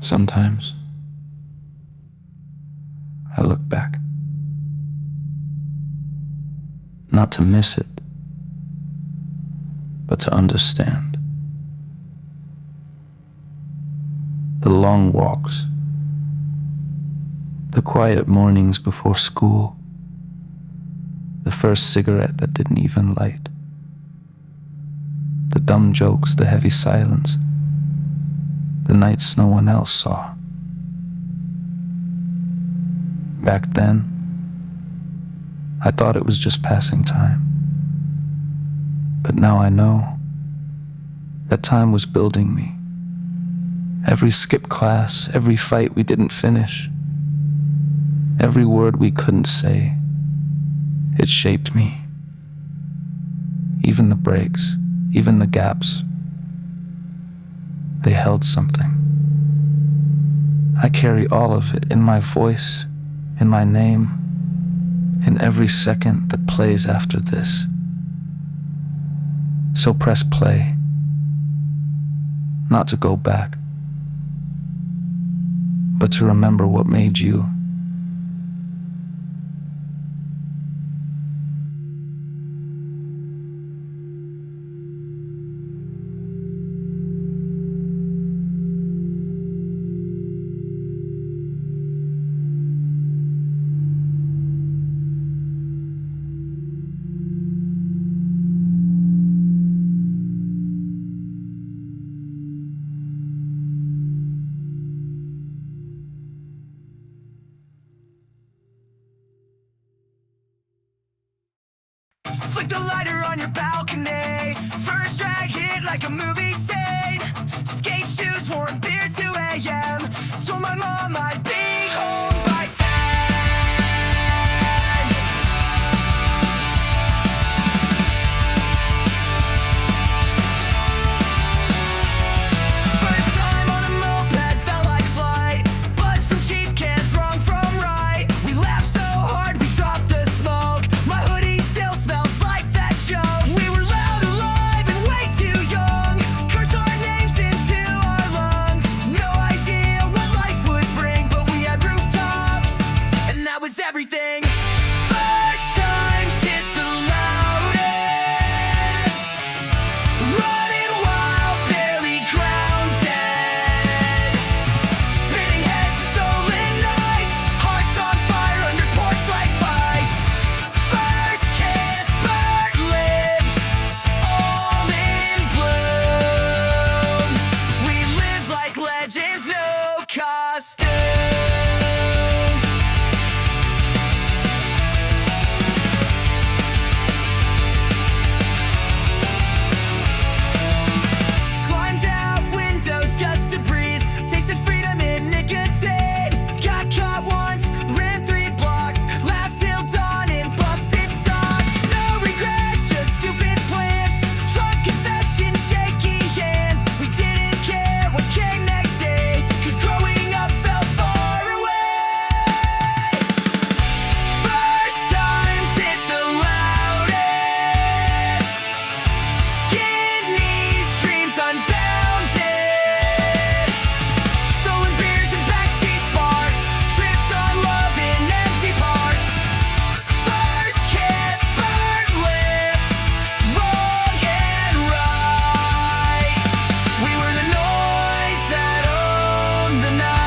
Sometimes I look back, not to miss it, but to understand. The long walks, the quiet mornings before school, the first cigarette that didn't even light, the dumb jokes, the heavy silence, the nights no one else saw. Back then, I thought it was just passing time. But now I know that time was building me. Every skipped class, every fight we didn't finish, every word we couldn't say, it shaped me. Even the breaks, even the gaps, they held something. I carry all of it in my voice, in my name, in every second that plays after this. So press play, not to go back, but to remember what made you. Flick the lighter on your balcony. First drag hit like a movie scene. Skate shoes, warm beer, 2 a.m. Told my mom I'd be home by 10. First time on a moped felt like flight. Buds from cheap cans, wrong from right. We laughed so hard we dropped the smoke. My hoodie still smells like that joke. We were loud, alive, and way too young. Curse our names into our lungs. No idea what life would bring, but we had rooftops, and that was everything. First times hit the loudest. Running wild, barely grounded. Spinning heads and stolen nights. Hearts on fire under porch light fights. First kiss, burnt lips, all in bloom. We live like legends, no costume. Climbed out windows just to breathe. Tasted freedom in nicotine. Got caught once, ran 3 blocks. Laughed till dawn in busted socks. No regrets, just stupid plans. Drunk confession, shaky hands. We didn't care what came next day, 'cause growing up felt far away. First times hit the loudest. Skin knees, dreams unbounded. Stolen beers and backseat sparks. Tripped on love in empty parks. First kiss, burnt lips, wrong and right. We were the noise that owned the night.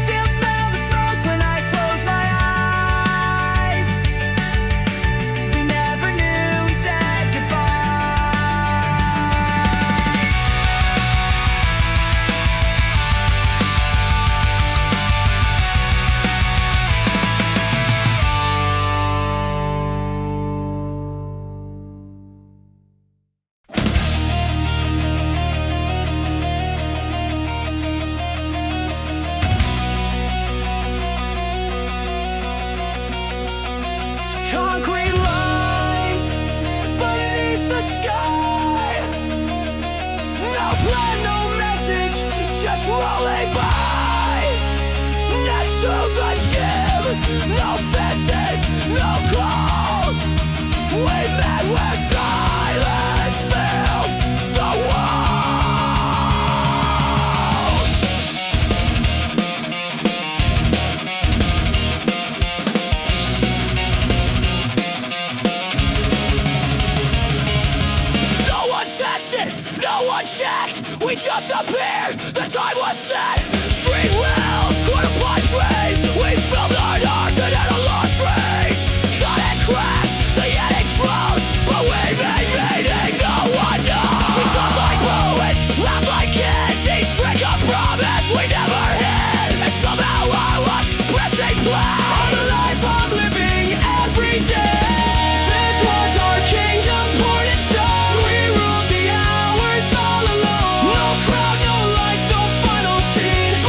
Still smell the smoke when I close my eyes. We never knew we said goodbye. Concrete lines beneath the sky. No plan, no message, just rolling by. Next to the gym, no fences, night, we just appeared. The time was set. Street rails, quarter pipe trees. We filled our hearts and had a lost grace. Cut and crashed, the attic froze, but we made meaning no one knows. We talked like poets, laughed like kids. Each trick a promise we never hid. And somehow I was pressing play on the life I'm living every day. This was our kingdom poured in stone. We ruled the hours all alone. No crowd, no lights, no final scene.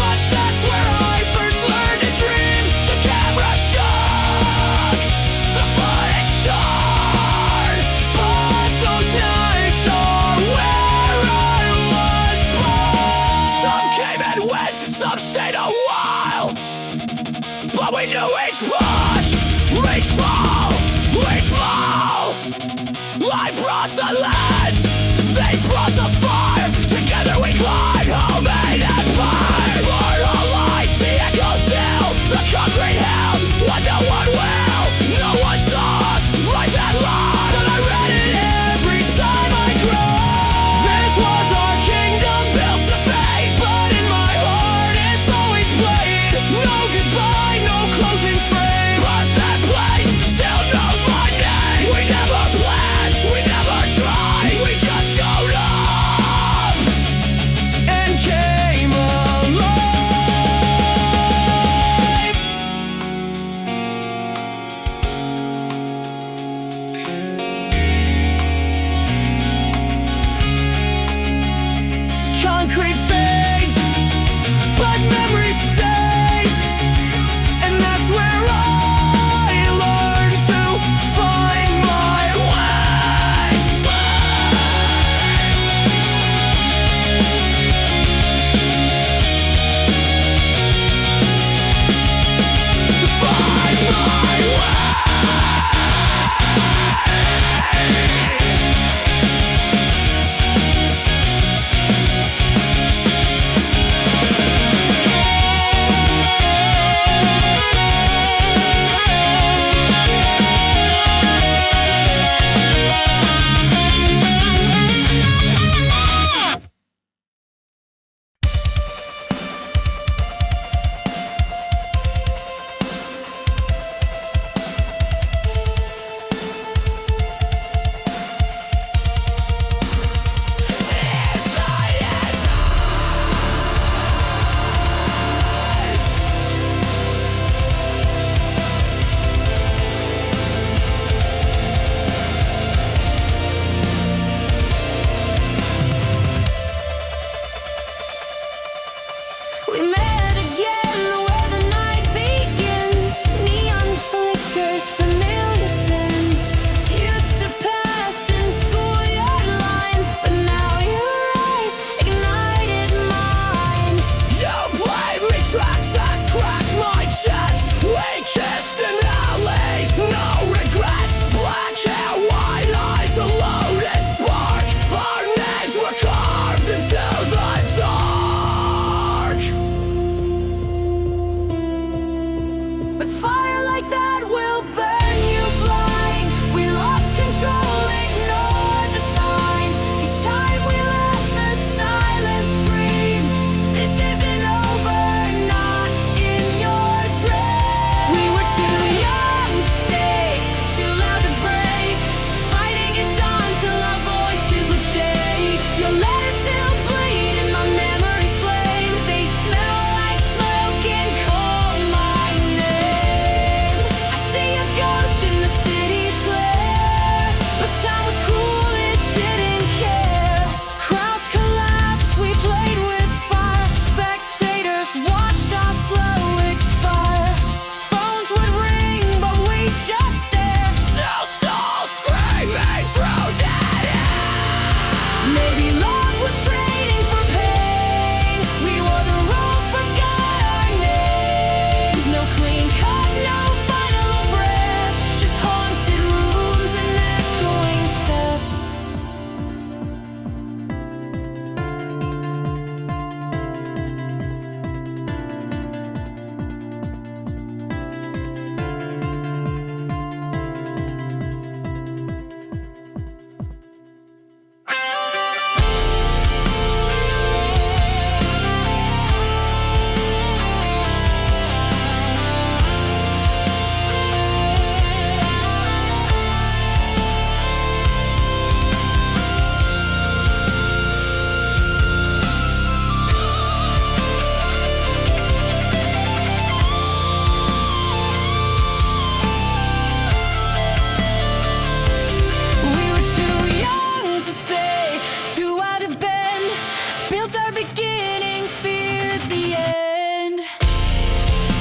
beginning feared the end.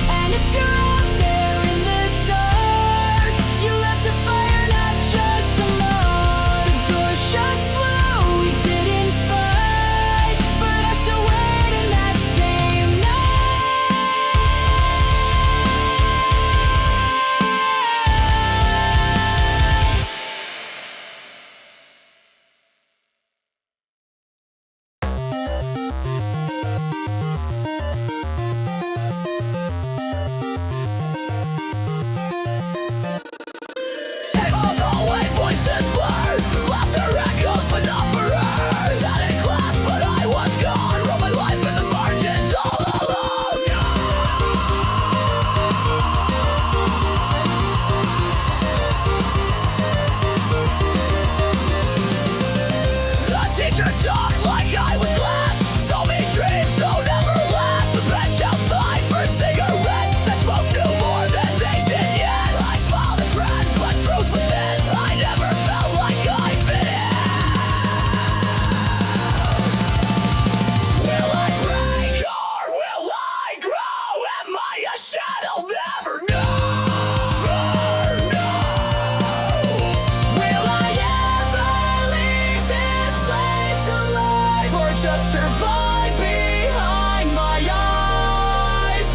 And if you're out there in the dark, you left a fire, not just a mark. The door shut slow, we didn't fight, but I still wait in that same Tables hallway, voices blur. Laughter echoes, but not for her. Sat in class, but I was gone. Wrote my life in the margins all alone. The teacher talked like I was glass. Told me dreams don't ever last. The bench outside for a cigarette. That smoke knew more than they did yet. I smiled at friends, but truth was thin. I never felt like I fit in. Will I break or will I grow? Am I a shadow? Never know. Will I ever leave this place alive or just survive behind my eyes?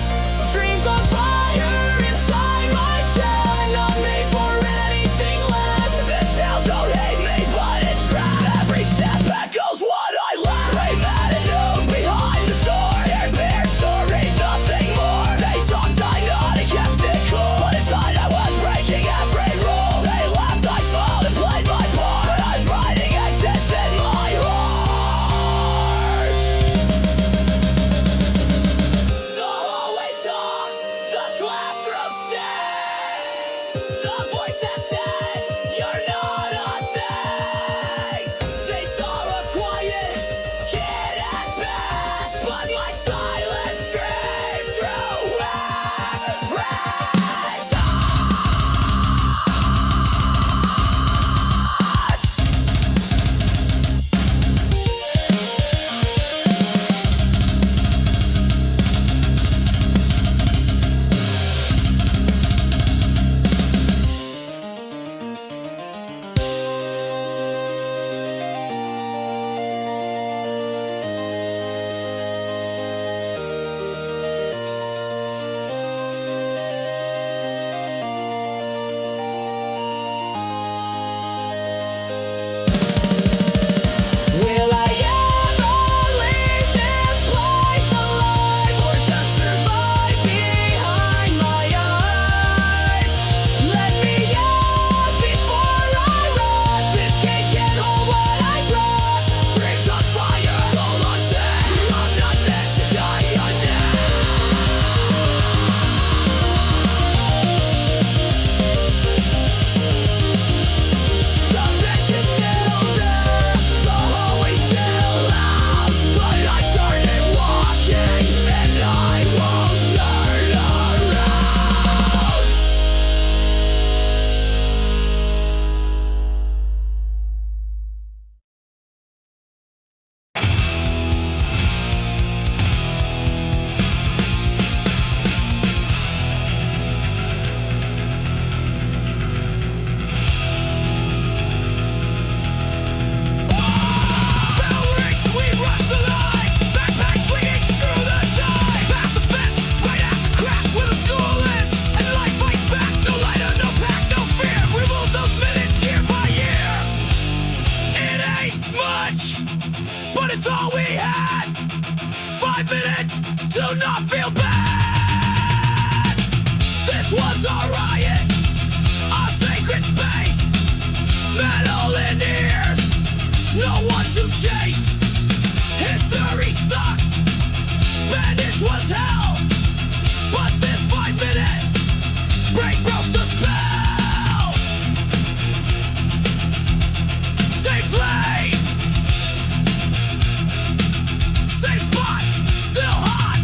Dreams on fire inside my chest, not made for anything less. This town don't hate me, but it's trapped. Every step echoes what I left. Way mad at noon behind the store. Shared beer stories, nothing more. They talked, I nodded, kept it cool, but inside I was breaking every rule. They laughed, I smiled and played my part, but I was writing exits in my heart. The hallway talks, the classroom stay. The voice that said, you're not a thing. They saw a quiet kid at best, but my silence screams through every Will I ever leave this place alive or just survive behind my eyes? Let me out before I rust. This cage can't hold what I trust. Dreams on fire, soul on deck. I'm not meant to die unnamed. The bench is still there, the hallway's still loud, but I started walking and I won't turn around. Bell rings, we rush the line. Backpack swinging, screw the time. Past the fence, right at the crack where the school ends. And life fights back, no lighter, no pack, no fear. We move those minutes year by year. It ain't much, but it's all we had. 5 minutes to not feel bad. This was a riot, a sacred space. Metal in ears, no one to chase. History sucked, Spanish was hell, but this 5-minute break broke the spell. Safe lane, safe spot, still hot.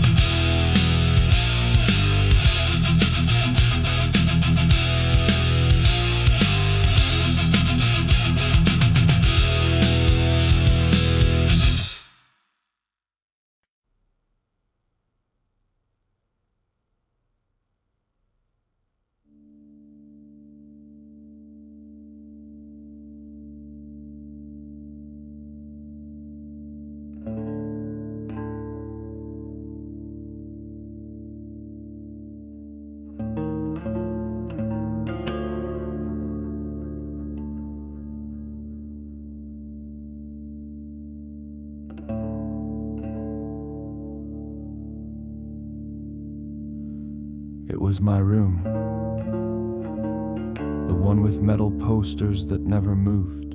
was my room, the one with metal posters that never moved.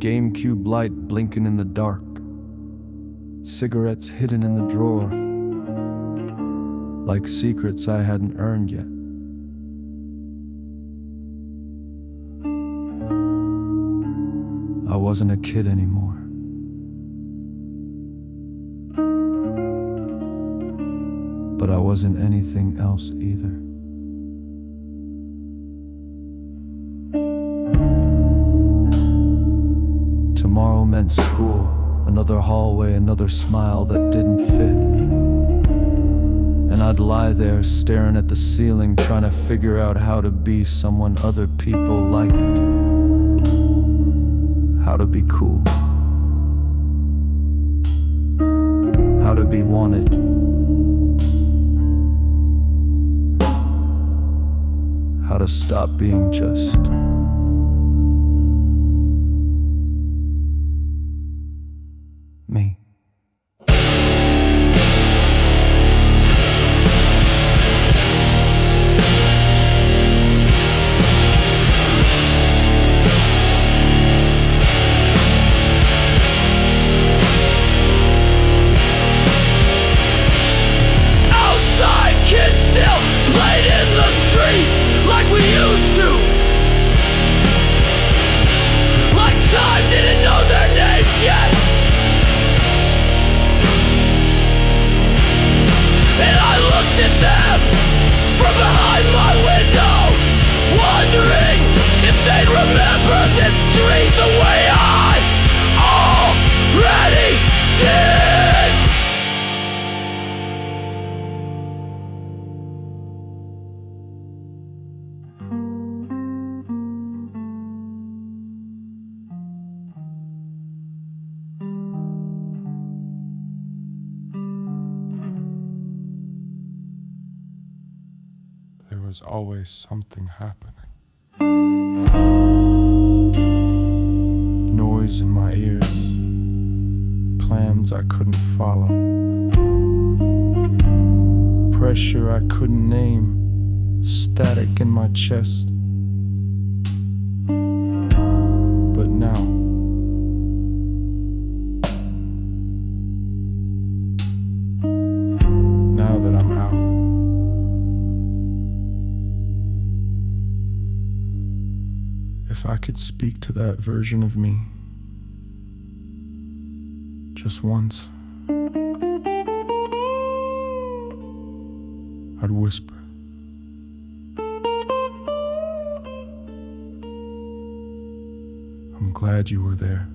GameCube light blinking in the dark, cigarettes hidden in the drawer, like secrets I hadn't earned yet. I wasn't a kid anymore. But I wasn't anything else either. Tomorrow meant school, another hallway, another smile that didn't fit. And I'd lie there staring at the ceiling, trying to figure out how to be someone other people liked. How to be cool. How to be wanted. How to stop being just me. Outside, kids still played in the street like we used to. Like time didn't know their names yet. And I looked at them from behind my window, wondering if they'd remember this street the way I already did. There was always something happening. Noise in my ears, plans I couldn't follow, pressure I couldn't name, static in my chest. But now, now that I'm out, if I could speak to that version of me just once, I'd whisper, I'm glad you were there.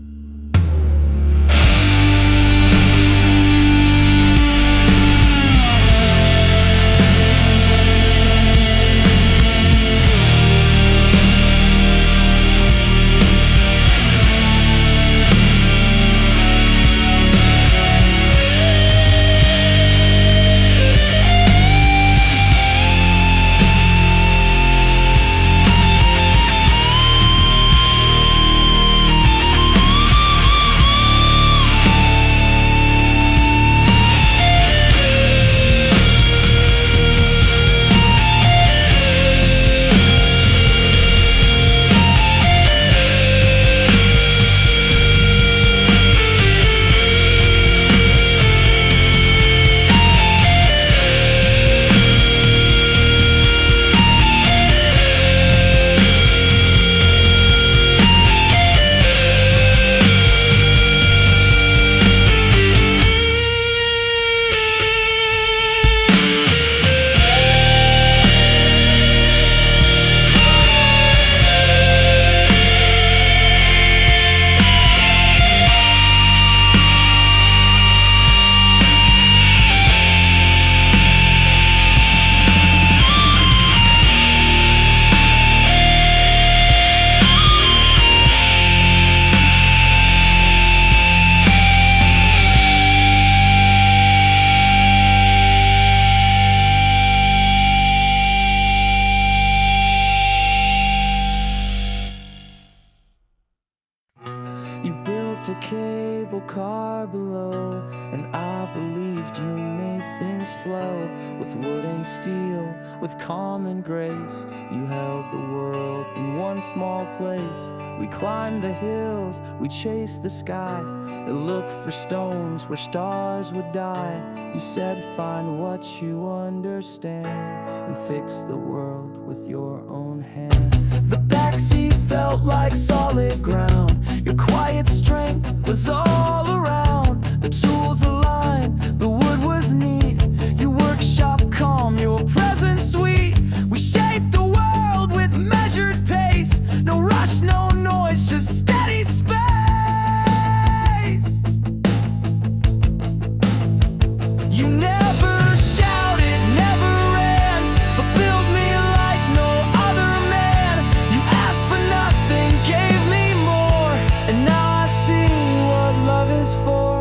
just a cable car below, and I believed you made things flow with wood and steel, with common grace. You held the world in one small place. We climbed the hills, we chased the sky, and looked for stones where stars would die. You said find what you understand and fix the world with your own hand. The backseat felt like solid ground. Your quiet strength was all around. The tools aligned, the wood was neat. Your workshop calm, your presence sweet. We shaped the world with measured pace. No rush, no noise, just steady space. You never shouted, never ran, but built me like no other man. You asked for nothing, gave me more, and now I see what love is for.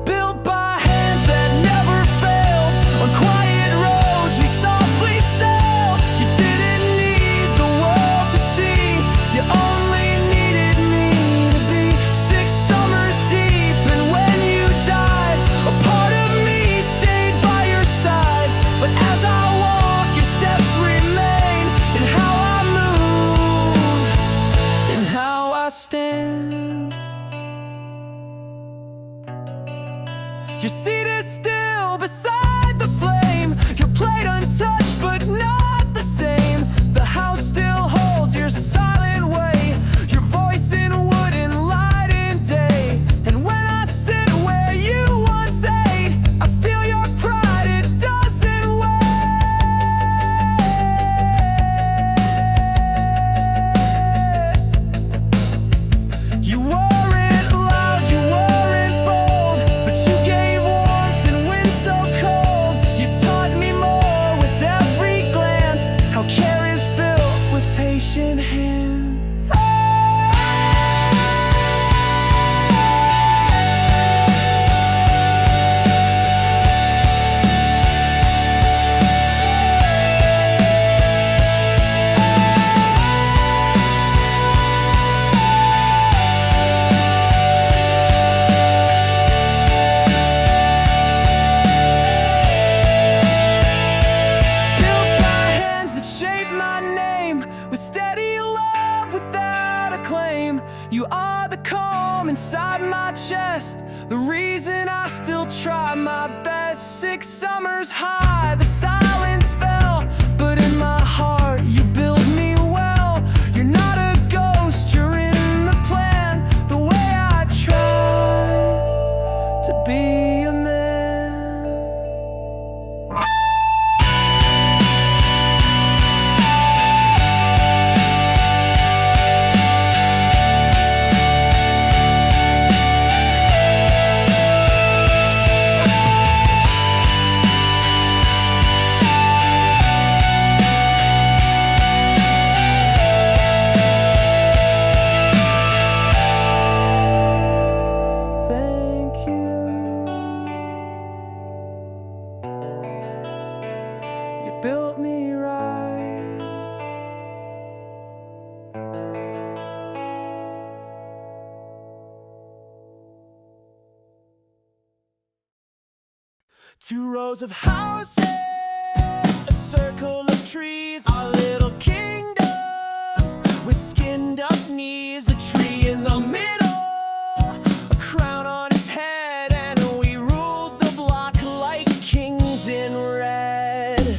Built by hands that never failed, on quiet roads we softly sailed. You didn't need the world to see, you only needed me to be 6 summers deep. And when you died, a part of me stayed by your side. But as I walk, your steps remain in how I move, in how I stand. Your seat is still beside the flame, your plate untouched but not the same. The house still holds your silent way, your voice in wood and light in day. And when I sit where you once ate, I feel your pride, it doesn't wait. You weren't loud, you weren't bold, but you gave warmth in wind so cold. You taught me more with every glance, how care is built with patient hands. Built by hands that shape my name, with steady love without a claim. You are the calm inside my chest, the reason I still try my best. 6 summers high, the silence fell, but in my heart you build me well. You're not a ghost, you're in the plan, the way I try to be a man. Thank you. You built me right. Two rows of houses, a circle of trees, our little kingdom with skinned up knees. A tree in the middle, a crown on his head, and we ruled the block like kings in red.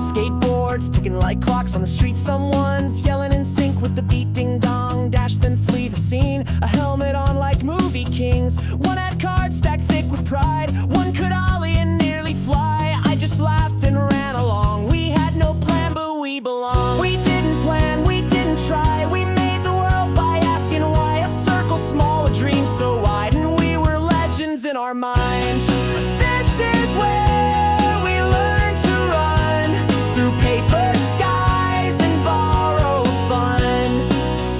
Skateboards ticking like clocks on the street. Someone's yelling in sync with the beat. Ding dong, dash then flee the scene. A helmet on like movie kings. One had cards stacked thick with pride. One could ollie and nearly fly. I just laughed and ran along. We had no plan, but we belong. We didn't plan, we didn't try. We made the world by asking why. A circle small, a dream so wide, and we were legends in our minds. This is where we learn to run through paper skies and borrow fun.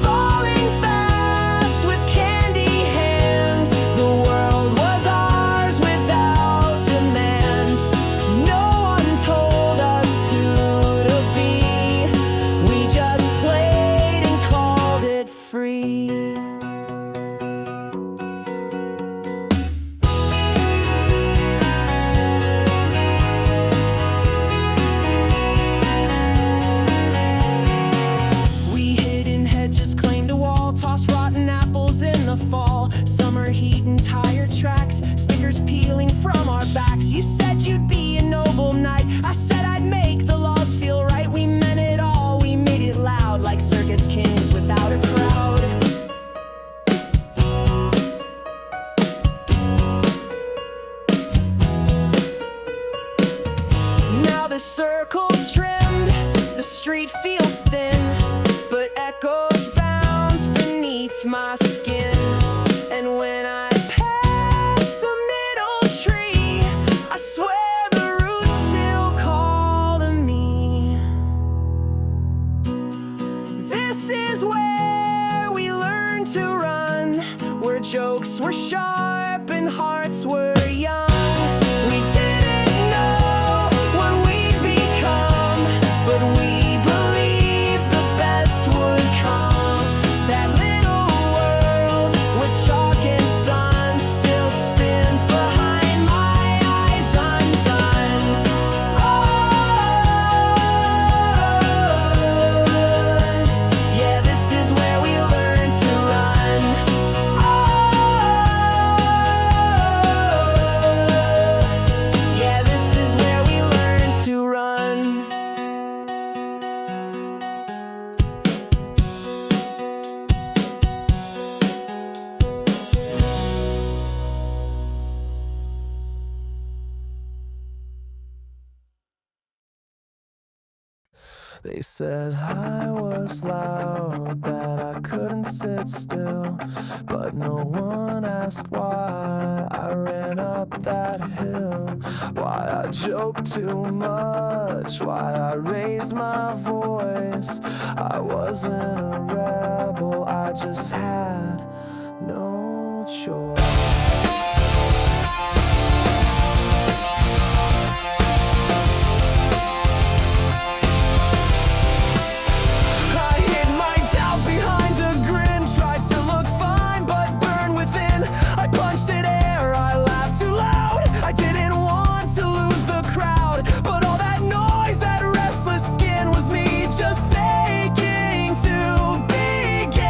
Falling fast with candy hands. The world was ours without demands. No the circles trimmed, the street feels thin, but echoes bound beneath my skin. And when I pass the middle tree, I swear the roots still call to me. This is where we learned to run, where jokes were sharp and hearts were young. We didn't know what we'd become, but we believed the best would come. That little world with chalk and sun still spins behind my eyes undone. Oh, yeah, this is where we learn to run. Yeah, this is where we learn to run. They said I was loud, that I couldn't sit still, but no one asked why I ran up that hill, why I joked too much, why I raised my voice. I wasn't a rebel, I just had no choice. I hid my doubt behind a grin, tried to look fine but burn within. I punched at air, I laughed too loud. I didn't want to lose the crowd, but all that noise, that restless skin was me just aching to begin.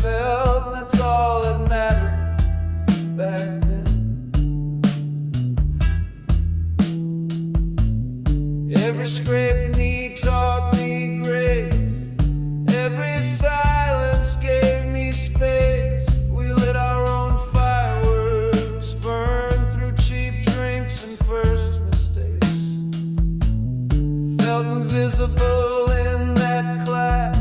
felt, and that's all that mattered back then. Every scraped knee taught me grace. Every silence gave me space. We lit our own fireworks, burned through cheap drinks and first mistakes. Felt invisible in that class,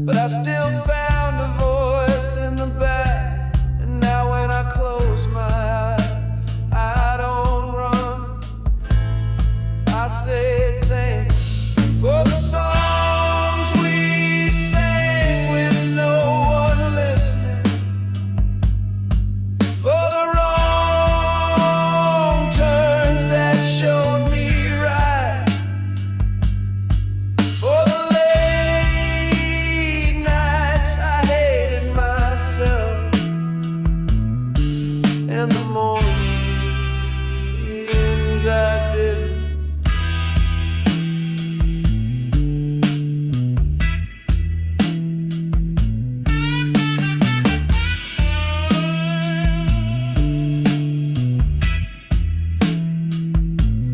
but I still found a voice in the back. And now when I close my eyes, I don't run. I say thanks for the songs we sang with no one listening, for the wrong turns that showed me right, for the late nights I hated myself, and the mornings I didn't.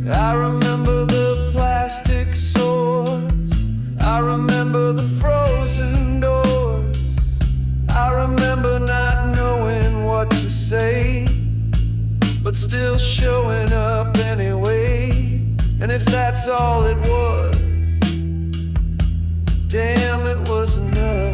I remember the plastic swords, I remember the frozen doors, I remember not knowing what to say, but still showing up anyway. And if that's all it was, damn, it was enough.